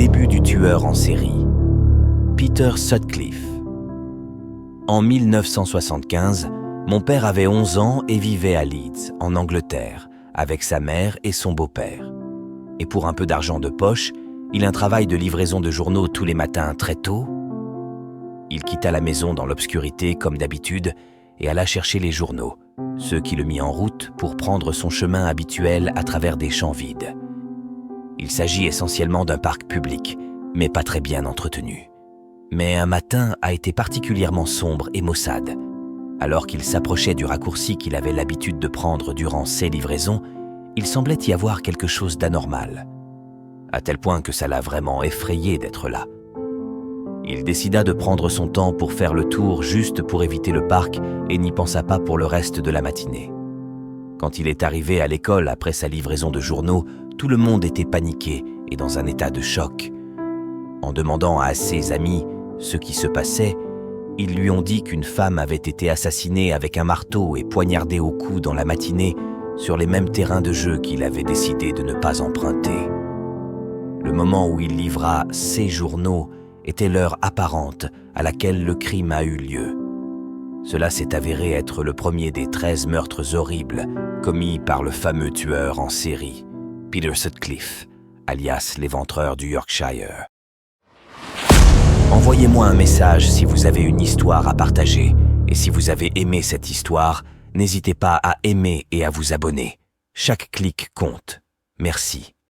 début du tueur en série, Peter Sutcliffe. En 1975, mon père avait 11 ans et vivait à Leeds, en Angleterre, avec sa mère et son beau-père. Et pour un peu d'argent de poche, il a un travail de livraison de journaux tous les matins très tôt. Il quitta la maison dans l'obscurité comme d'habitude et alla chercher les journaux, ce qui le mit en route pour prendre son chemin habituel à travers des champs vides. Il s'agit essentiellement d'un parc public, mais pas très bien entretenu. Mais un matin a été particulièrement sombre et maussade. Alors qu'il s'approchait du raccourci qu'il avait l'habitude de prendre durant ses livraisons, il semblait y avoir quelque chose d'anormal, à tel point que ça l'a vraiment effrayé d'être là. Il décida de prendre son temps pour faire le tour juste pour éviter le parc et n'y pensa pas pour le reste de la matinée. Quand il est arrivé à l'école après sa livraison de journaux, tout le monde était paniqué et dans un état de choc. En demandant à ses amis ce qui se passait, ils lui ont dit qu'une femme avait été assassinée avec un marteau et poignardée au cou dans la matinée sur les mêmes terrains de jeu qu'il avait décidé de ne pas emprunter. Le moment où il livra ses journaux était l'heure apparente à laquelle le crime a eu lieu. Cela s'est avéré être le premier des 13 meurtres horribles commis par le fameux tueur en série, Peter Sutcliffe, alias l'éventreur du Yorkshire. Envoyez-moi un message si vous avez une histoire à partager, et si vous avez aimé cette histoire, n'hésitez pas à aimer et à vous abonner. Chaque clic compte. Merci.